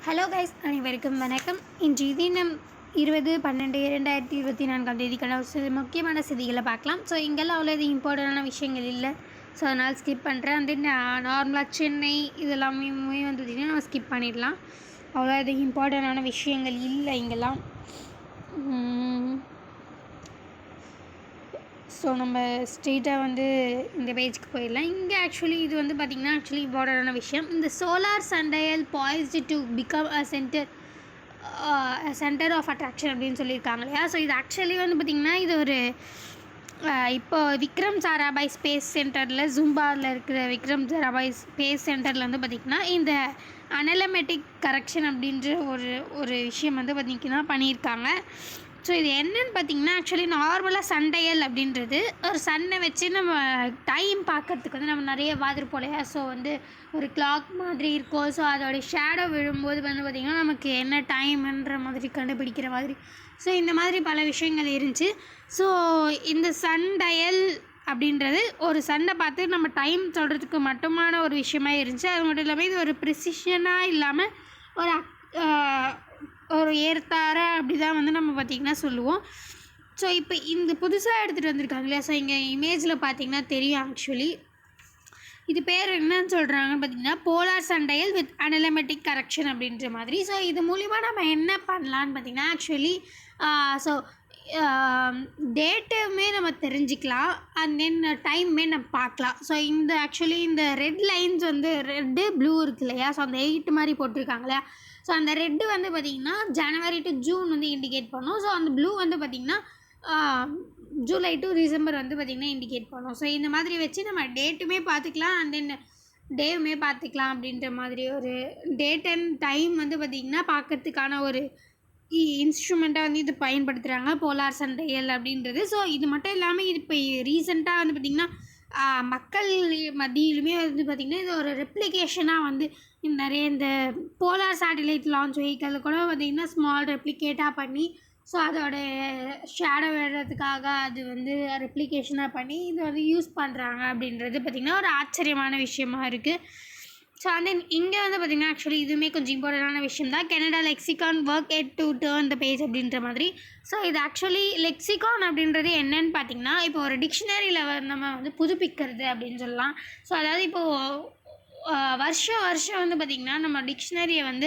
Hello guys, அனைவருக்கும் வணக்கம். இன்றைய தினம் 20/12/2024 தேதிக்கான சில முக்கியமான செய்திகளை பார்க்கலாம். ஸோ இங்கெல்லாம் அவ்வளோ இது இம்பார்ட்டண்டான விஷயங்கள் இல்லை. ஸோ அதனால் ஸ்கிப் பண்ணுறேன். வந்து நார்மலாக சென்னை இதெல்லாமே வந்து பார்த்திங்கன்னா நம்ம ஸ்கிப் பண்ணிடலாம். அவ்வளோ இது இம்பார்ட்டண்டான விஷயங்கள் இல்லை இங்கெல்லாம். ஸோ நம்ம ஸ்ட்ரெயிட்டாக வந்து இந்த பேஜுக்கு போயிடலாம். இங்கே ஆக்சுவலி இது வந்து பார்த்திங்கன்னா இம்பார்ட்டண்டான விஷயம். இந்த solar sundial poised to become a center of attraction அப்படின்னு சொல்லியிருக்காங்க இல்லையா. ஸோ இது ஆக்சுவலி வந்து பார்த்திங்கன்னா இது ஒரு இப்போ விக்ரம் சாராபாய் ஸ்பேஸ் சென்டரில் ஜும்பாவில் இருக்கிற விக்ரம் சாராபாய் ஸ்பேஸ் சென்டரில் வந்து பார்த்திங்கன்னா இந்த அனலமெட்டிக் கரெக்ஷன் அப்படின்ற ஒரு விஷயம் வந்து பார்த்திங்கன்னா பண்ணியிருக்காங்க. ஸோ இது என்னன்னு பார்த்திங்கன்னா ஆக்சுவலி நார்மலாக சண்டையல் அப்படின்றது ஒரு சன்னை வச்சு நம்ம டைம் பார்க்கறதுக்கு வந்து நம்ம நிறைய பார்த்துருப்போம் இல்லையா. ஸோ வந்து ஒரு கிளாக் மாதிரி இருக்கும். ஸோ அதோடய ஷேடோ விழும்போது வந்து பார்த்திங்கன்னா நமக்கு என்ன டைம்ன்ற மாதிரி கண்டுபிடிக்கிற மாதிரி. ஸோ இந்த மாதிரி பல விஷயங்கள் இருந்துச்சு. ஸோ இந்த சண்டையல் அப்படின்றது ஒரு சண்டை பார்த்து நம்ம டைம் சொல்கிறதுக்கு மட்டுமான ஒரு விஷயமா இருந்துச்சு. அது மட்டும் இல்லாமல் இது ஒரு ப்ரிசிஷனாக இல்லாமல் ஒரு ஏற்றார அப்படி தான் வந்து நம்ம பார்த்திங்கன்னா சொல்லுவோம். ஸோ இப்போ இந்த புதுசாக எடுத்துகிட்டு வந்திருக்காங்க இல்லையா. ஸோ இங்கே இமேஜில் பார்த்திங்கன்னா தெரியும். ஆக்சுவலி இது பேர் என்னன்னு சொல்கிறாங்கன்னு பார்த்திங்கன்னா போலார் சண்டையல் வித் அனலமெட்டிக் கரெக்ஷன் அப்படின்ற மாதிரி. ஸோ இது மூலிமா நம்ம என்ன பண்ணலான்னு பார்த்திங்கன்னா ஆக்சுவலி ஸோ டேட்டுமே நம்ம தெரிஞ்சிக்கலாம் அண்ட் தென் டைமே நம்ம பார்க்கலாம். ஸோ இந்த ஆக்சுவலி இந்த ரெட் லைன்ஸ் வந்து ரெட்டு ப்ளூ இருக்கு இல்லையா. ஸோ அந்த 8 மாதிரி போட்டிருக்காங்க இல்லையா. ஸோ அந்த ரெட்டு வந்து பார்த்திங்கன்னா ஜனவரி டு ஜூன் வந்து இண்டிகேட் பண்ணும். ஸோ அந்த ப்ளூ வந்து பார்த்திங்கன்னா ஜூலை டு டிசம்பர் வந்து பார்த்திங்கன்னா இண்டிகேட் பண்ணும். ஸோ இந்த மாதிரி வச்சு நம்ம டேட்டுமே பார்த்துக்கலாம் அண்ட் தென் டேவுமே பார்த்துக்கலாம் அப்படின்ற மாதிரி ஒரு டேட் அண்ட் டைம் வந்து பார்த்திங்கன்னா பார்க்கறதுக்கான ஒரு இன்ஸ்ட்ருமெண்ட்டாக வந்து இது பயன்படுத்துகிறாங்க போலார் சண்டையல் அப்படின்றது. ஸோ இது மட்டும் இல்லாமல் இது இப்போ ரீசெண்டாக வந்து பார்த்திங்கன்னா மக்கள் மத்தியிலுமே வந்து பார்த்திங்கன்னா இது ஒரு ரெப்ளிகேஷனாக வந்து நிறைய இந்த போலார் சேட்டலைட் லான்ச் வெஹிக்கிள் கூட பார்த்திங்கன்னா ஸ்மால் ரெப்ளிகேட்டாக பண்ணி ஸோ அதோட ஷேடோ விடுறதுக்காக அது வந்து ரெப்ளிகேஷனாக பண்ணி இது வந்து யூஸ் பண்ணுறாங்க அப்படின்றது பார்த்திங்கன்னா ஒரு ஆச்சரியமான விஷயமா இருக்குது. ஸோ அண்ட் தென் இங்கே வந்து பார்த்திங்கன்னா ஆக்சுவலி இதுவுமே கொஞ்சம் இம்பார்ட்டண்டான விஷயம் தான். Canada lexicon worked to turn the page அப்படின்ற மாதிரி. ஸோ இது ஆக்சுவலி லெக்சிகான் அப்படின்றது என்னன்னு பார்த்திங்கன்னா இப்போ ஒரு டிக்ஷனரியில் நம்ம வந்து புதுப்பிக்கிறது அப்படின்னு சொல்லலாம். ஸோ அதாவது இப்போது வருஷம் வந்து பார்த்திங்கன்னா நம்ம டிக்ஷனரியை வந்து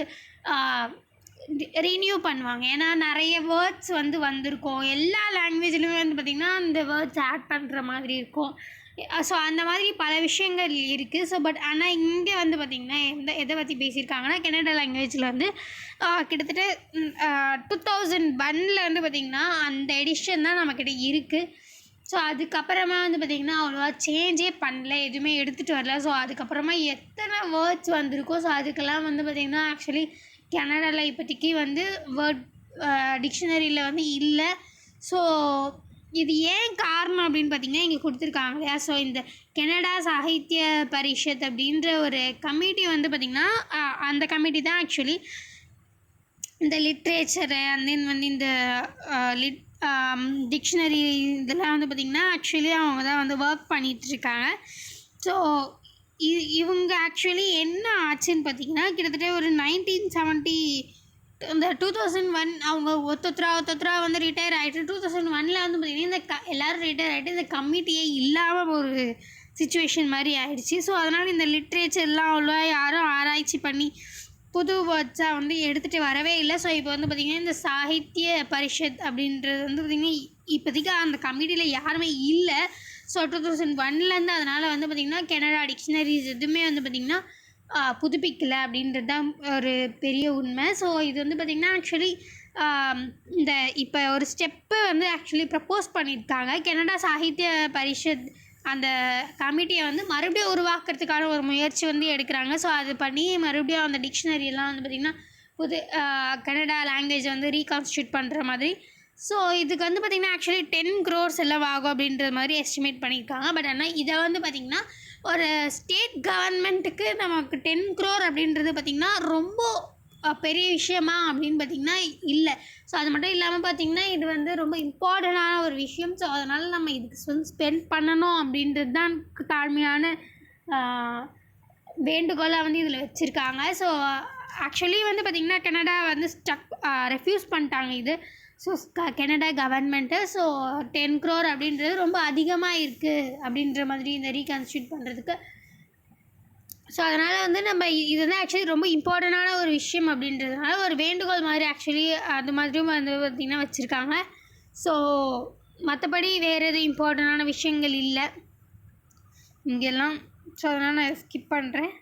ரீனியூ பண்ணுவாங்க. ஏன்னா நிறைய வேர்ட்ஸ் வந்து வந்திருக்கும். எல்லா லாங்குவேஜ்லையுமே வந்து பார்த்திங்கன்னா அந்த வேர்ட்ஸ் ஆட் பண்ணுற மாதிரி இருக்கும். ஸோ அந்த மாதிரி பல விஷயங்கள் இருக்குது. ஸோ பட் ஆனால் இங்கே வந்து பார்த்திங்கன்னா எதை பற்றி பேசியிருக்காங்கன்னா கனடா லாங்குவேஜில் வந்து கிட்டத்தட்ட 2001 வந்து பார்த்திங்கன்னா அந்த எடிஷன் தான் நம்மக்கிட்ட இருக்குது. ஸோ அதுக்கப்புறமா வந்து பார்த்திங்கன்னா அவ்வளோவா சேஞ்சே பண்ணல, எதுவுமே எடுத்துகிட்டு வரல. ஸோ அதுக்கப்புறமா எத்தனை வேர்ட்ஸ் வந்திருக்கோ ஸோ அதுக்கெல்லாம் வந்து பார்த்திங்கன்னா ஆக்சுவலி கனடாவில் இப்போதைக்கு வந்து வேர்ட் டிக்ஷனரியில் வந்து இல்லை. ஸோ இது ஏன் காரணம் அப்படின்னு பார்த்திங்கன்னா இங்கே கொடுத்துருக்காங்க இல்லையா. ஸோ இந்த கனடா சாகித்ய பரிஷத் அப்படின்ற ஒரு கமிட்டி வந்து பார்த்திங்கன்னா அந்த கமிட்டி தான் ஆக்சுவலி இந்த லிட்ரேச்சரை அண்ட் தென் வந்து இந்த டிக்ஷனரி இதெல்லாம் வந்து பார்த்திங்கன்னா ஆக்சுவலி அவங்க தான் வந்து ஒர்க் பண்ணிகிட்ருக்காங்க. ஸோ இவங்க ஆக்சுவலி என்ன ஆச்சுன்னு பார்த்திங்கன்னா கிட்டத்தட்ட ஒரு 1970 இந்த 2001 அவங்க ஒருத்தரா வந்து ரிட்டையர் ஆகிட்டு 2001 வந்து பார்த்திங்கன்னா இந்த எல்லோரும் ரிட்டையர் ஆகிட்டு இந்த கமிட்டியே இல்லாமல் ஒரு சுச்சுவேஷன் மாதிரி ஆயிடுச்சு. ஸோ அதனால் இந்த லிட்ரேச்சர்லாம் அவ்வளோவா யாரும் ஆராய்ச்சி பண்ணி புது வேர்ட்ஸாக வந்து எடுத்துகிட்டு வரவே இல்லை. ஸோ இப்போ வந்து பார்த்திங்கன்னா இந்த சாகித்ய பரிஷத் அப்படின்றது வந்து பார்த்திங்கன்னா இப்போதைக்கு அந்த கமிட்டியில் யாருமே இல்லை. ஸோ 2001 அதனால் வந்து பார்த்திங்கன்னா கனடா டிக்ஷனரிஸ் எதுவுமே வந்து பார்த்திங்கன்னா புதுப்பிக்கலை அப்படின்றது தான் ஒரு பெரிய உண்மை. ஸோ இது வந்து பார்த்திங்கன்னா ஆக்சுவலி இந்த இப்போ ஒரு ஸ்டெப்பு வந்து ஆக்சுவலி ப்ரப்போஸ் பண்ணியிருக்காங்க. கனடா சாகித்ய பரிஷத் அந்த கமிட்டியை வந்து மறுபடியும் உருவாக்குறதுக்கான ஒரு முயற்சி வந்து எடுக்கிறாங்க. ஸோ அது பண்ணி மறுபடியும் அந்த டிக்ஷனரியெல்லாம் வந்து பார்த்திங்கன்னா கனடா லாங்குவேஜ் வந்து ரீகான்ஸ்டியூட் பண்ணுற மாதிரி. ஸோ இதுக்கு வந்து பார்த்திங்கன்னா ஆக்சுவலி 10 crore செலவாகும் அப்படின்ற மாதிரி எஸ்டிமேட் பண்ணியிருக்காங்க. பட் ஆனால் இதை வந்து பார்த்திங்கன்னா ஒரு ஸ்டேட் கவர்மெண்ட்டுக்கு நமக்கு 10 crore அப்படின்றது பார்த்திங்கன்னா ரொம்ப பெரிய விஷயமா அப்படின்னு பார்த்திங்கன்னா இல்லை. ஸோ அது மட்டும் இல்லாமல் பார்த்திங்கன்னா இது வந்து ரொம்ப இம்பார்ட்டண்டான ஒரு விஷயம். ஸோ அதனால் நம்ம இதுக்கு வந்து ஸ்பெண்ட் பண்ணணும் அப்படின்றது தான் தாழ்மையான வேண்டுகோளாக வந்து இதில் வச்சுருக்காங்க. ஸோ ஆக்சுவலி வந்து பார்த்திங்கன்னா கனடா வந்து ரெஃப்யூஸ் பண்ணிட்டாங்க இது. So Canada government so 10 crore அப்படின்றது ரொம்ப அதிகமாக இருக்குது அப்படின்ற மாதிரி இந்த ரீகான்ஸ்டியூட் பண்ணுறதுக்கு. ஸோ அதனால் வந்து நம்ம இது வந்து ஆக்சுவலி ரொம்ப இம்பார்ட்டண்டான ஒரு விஷயம் அப்படின்றதுனால ஒரு வேண்டுகோள் மாதிரி ஆக்சுவலி அது மாதிரியும் வந்து பார்த்திங்கன்னா வச்சுருக்காங்க. ஸோ மற்றபடி வேறு எதுவும் இம்பார்ட்டண்டான விஷயங்கள் இல்லை இங்கெல்லாம். ஸோ அதனால் நான் ஸ்கிப் பண்ணுறேன்.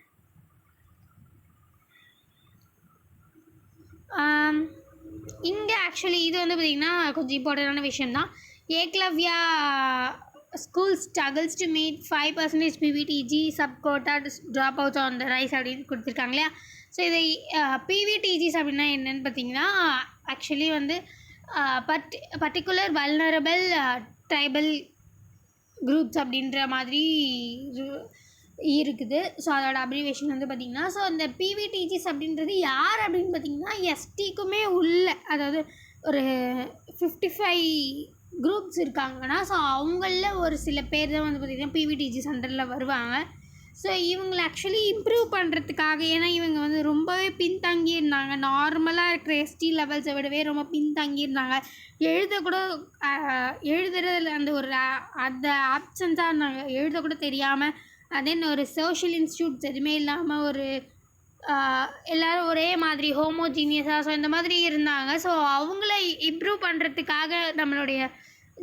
இங்கே ஆக்சுவலி இது வந்து பார்த்திங்கன்னா கொஞ்சம் இம்பார்ட்டண்டான விஷயந்தான். Eklavya school struggles to meet 5% PVTG subquota dropouts on the rise அப்படின்னு கொடுத்துருக்காங்க இல்லையா. ஸோ இதை PVTGs அப்படின்னா என்னென்னு பார்த்தீங்கன்னா ஆக்சுவலி வந்து பர்டிகுலர் வல்னரபிள் ட்ரைபல் குரூப்ஸ் அப்படின்ற மாதிரி இருக்குது. ஸோ அதோட அப்ரிவேஷன் வந்து பார்த்திங்கன்னா ஸோ அந்த PVTGs அப்படின்றது யார் அப்படின்னு பார்த்திங்கன்னா எஸ்டிக்குமே உள்ள, அதாவது ஒரு 55 குரூப்ஸ் இருக்காங்கன்னா ஸோ அவங்களில் ஒரு சில பேர் தான் வந்து பார்த்திங்கன்னா PVTGs அண்டரில் வருவாங்க. ஸோ இவங்களை ஆக்சுவலி இம்ப்ரூவ் பண்ணுறதுக்காக, ஏன்னா இவங்க வந்து ரொம்பவே பின்தங்கியிருந்தாங்க, நார்மலாக இருக்கிற எஸ்டி லெவல்ஸை விடவே ரொம்ப பின்தங்கியிருந்தாங்க. எழுதுறதுல அந்த ஒரு அந்த ஆப்சன்ஸாக இருந்தாங்க, எழுதக்கூட தெரியாமல். அதென் ஒரு சோஷியல் இன்ஸ்டியூட்ஸ் எதுவுமே இல்லாமல் ஒரு எல்லோரும் ஒரே மாதிரி ஹோமோஜீனியஸாக ஸோ இந்த மாதிரி இருந்தாங்க. ஸோ அவங்கள இம்ப்ரூவ் பண்ணுறதுக்காக நம்மளுடைய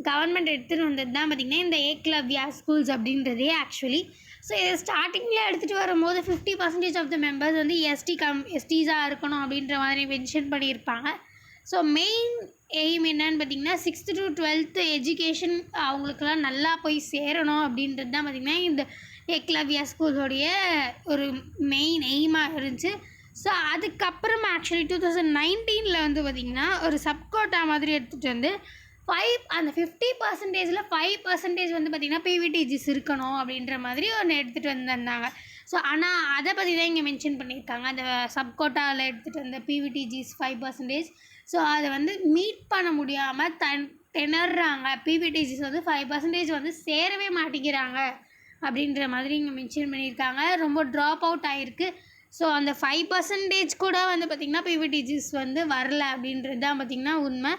கவர்மெண்ட் எடுத்துகிட்டு வந்தது தான் பார்த்திங்கன்னா இந்த ஏக்லவ்யா ஸ்கூல்ஸ் அப்படின்றதே ஆக்சுவலி. ஸோ இது ஸ்டார்டிங்கில் எடுத்துகிட்டு வரும்போது 50% ஆஃப் த மெம்பர்ஸ் வந்து எஸ்டிஸாக இருக்கணும் அப்படின்ற மாதிரி மென்ஷன் பண்ணியிருப்பாங்க. ஸோ மெயின் எய்ம் என்னன்னு பார்த்திங்கன்னா 6th to 12th எஜுகேஷன் அவங்களுக்கெல்லாம் நல்லா போய் சேரணும் அப்படின்றது தான் பார்த்திங்கன்னா இந்த ஏக்லவ்யா ஸ்கூலோடைய ஒரு மெயின் எய்மாக இருந்துச்சு. ஸோ அதுக்கப்புறம் ஆக்சுவலி 2019 வந்து பார்த்திங்கன்னா ஒரு சப்கோட்டா மாதிரி எடுத்துகிட்டு வந்து அந்த 50%ல் 5% வந்து பார்த்திங்கன்னா PVTGs இருக்கணும் அப்படின்ற மாதிரி ஒன்று எடுத்துகிட்டு வந்திருந்தாங்க. ஸோ ஆனால் அதை பற்றி தான் இங்கே மென்ஷன் பண்ணியிருக்காங்க. அந்த சப்கோட்டாவில் எடுத்துகிட்டு வந்த PVTGs 5%. ஸோ அதை வந்து மீட் பண்ண முடியாமல் திணறாங்க. PVTGs வந்து 5% வந்து சேரவே மாட்டேங்கிறாங்க அப்படின்ற மாதிரி இங்கே மென்ஷன் பண்ணியிருக்காங்க. ரொம்ப ட்ராப் அவுட் ஆகிருக்கு. ஸோ அந்த 5% கூட வந்து பார்த்திங்கன்னா PVTGs வந்து வரல அப்படின்றது தான் பார்த்திங்கன்னா உண்மை.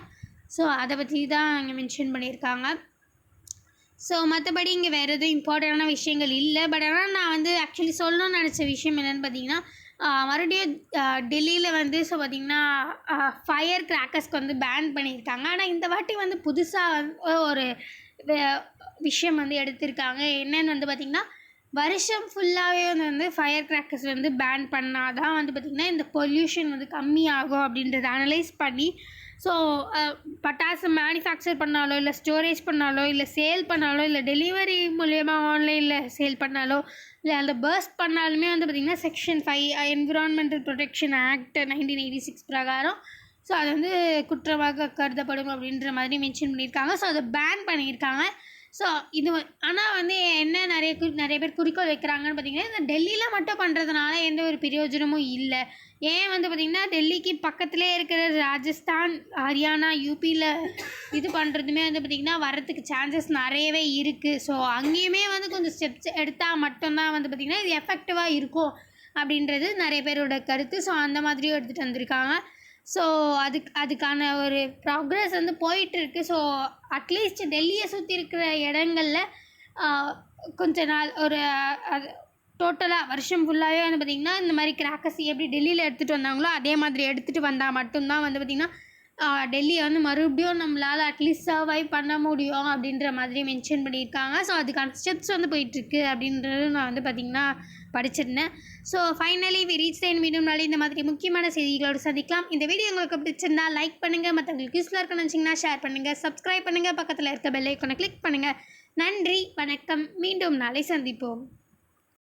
ஸோ அதை பற்றி தான் இங்கே மென்ஷன் பண்ணியிருக்காங்க. ஸோ மற்றபடி இங்கே வேறு எதுவும் இம்பார்ட்டண்டான விஷயங்கள் இல்லை. பட் ஆனால் நான் வந்து ஆக்சுவலி சொல்லணும்னு நினச்ச விஷயம் என்னென்னு பார்த்தீங்கன்னா மறுபடியும் டெல்லியில் வந்து ஸோ பார்த்திங்கன்னா ஃபயர் கிராக்கர்ஸ்க்கு வந்து பேன் பண்ணியிருக்காங்க. ஆனால் இந்த வாட்டி வந்து புதுசாக வந்து ஒரு விஷயம் வந்து எடுத்திருக்காங்க. என்னென்னு வந்து பார்த்திங்கன்னா வருஷம் ஃபுல்லாகவே வந்து ஃபயர் கிராக்கர்ஸ் வந்து பேன் பண்ணால் தான் வந்து பார்த்திங்கன்னா இந்த பொல்யூஷன் வந்து கம்மியாகும் அப்படின்றத அனலைஸ் பண்ணி ஸோ பட்டாசு மேனுஃபேக்சர் பண்ணாலோ இல்லை ஸ்டோரேஜ் பண்ணாலோ இல்லை சேல் பண்ணாலோ இல்லை டெலிவரி மூலயமா ஆன்லைனில் சேல் பண்ணாலோ இல்லை அந்த பர்ஸ்ட் பண்ணாலுமே வந்து பார்த்திங்கன்னா Section 5 என்விரான்மெண்டல் ப்ரொடெக்ஷன் ஆக்ட் 1986 பிரகாரம் ஸோ அது வந்து குற்றமாக கருதப்படும் அப்படின்ற மாதிரி மென்ஷன் பண்ணியிருக்காங்க. ஸோ அதை பேன் பண்ணியிருக்காங்க. ஸோ இது ஆனால் வந்து என்ன நிறைய பேர் குறிக்கோள் வைக்கிறாங்கன்னு பார்த்திங்கன்னா இந்த டெல்லியில் மட்டும் பண்ணுறதுனால எந்த ஒரு பிரயோஜனமும் இல்லை. ஏன் வந்து பார்த்திங்கன்னா டெல்லிக்கு பக்கத்துலேயே இருக்கிற ராஜஸ்தான், ஹரியானா, யூபியில் இது பண்ணுறதுமே வந்து பார்த்திங்கன்னா வரத்துக்கு சான்சஸ் நிறையவே இருக்குது. ஸோ அங்கேயுமே வந்து கொஞ்சம் ஸ்டெப்ஸ் எடுத்தால் மட்டும்தான் வந்து பார்த்திங்கன்னா இது எஃபெக்டிவாக இருக்கும் அப்படின்றது நிறைய பேரோட கருத்து. ஸோ அந்த மாதிரியும் எடுத்துகிட்டு வந்திருக்காங்க. ஸோ அதுக்கான ஒரு ப்ராக்ரஸ் வந்து போயிட்டுருக்கு. ஸோ அட்லீஸ்ட் டெல்லியை சுற்றி இருக்கிற இடங்களில் கொஞ்ச நாள் ஒரு டோட்டலாக வருஷம் ஃபுல்லாகவே வந்து பார்த்திங்கன்னா இந்த மாதிரி கிராக்கர்ஸ் எப்படி டெல்லியில் எடுத்துகிட்டு வந்தாங்களோ அதே மாதிரி எடுத்துகிட்டு வந்தால் மட்டும்தான் வந்து பார்த்திங்கன்னா டெல்லியை வந்து மறுபடியும் நம்மளால் அட்லீஸ்ட் சர்வைவ் பண்ண முடியும் அப்படின்ற மாதிரி மென்ஷன் பண்ணியிருக்காங்க. ஸோ அதுக்கான ஸ்டெப்ஸ் வந்து போயிட்டுருக்கு அப்படின்றது நான் வந்து பார்த்திங்கன்னா படிச்சிருந்தேன். ஸோ ஃபைனலி ரீச் த மீண்டும் நாளை இந்த மாதிரி முக்கியமான செய்திகளோடு சந்திக்கலாம். இந்த வீடியோ உங்களுக்கு பிடிச்சிருந்தா லைக் பண்ணுங்கள், மற்றவங்களுக்கு யூஸ்ஃபுல்லாக இருக்குன்னு நினச்சிங்கன்னா ஷேர் பண்ணுங்கள், சப்ஸ்கிரைப் பண்ணுங்கள், பக்கத்தில் இருக்க பெல் ஐக்கானை கிளிக் பண்ணுங்கள். நன்றி, வணக்கம், மீண்டும் நாளை சந்திப்போம்.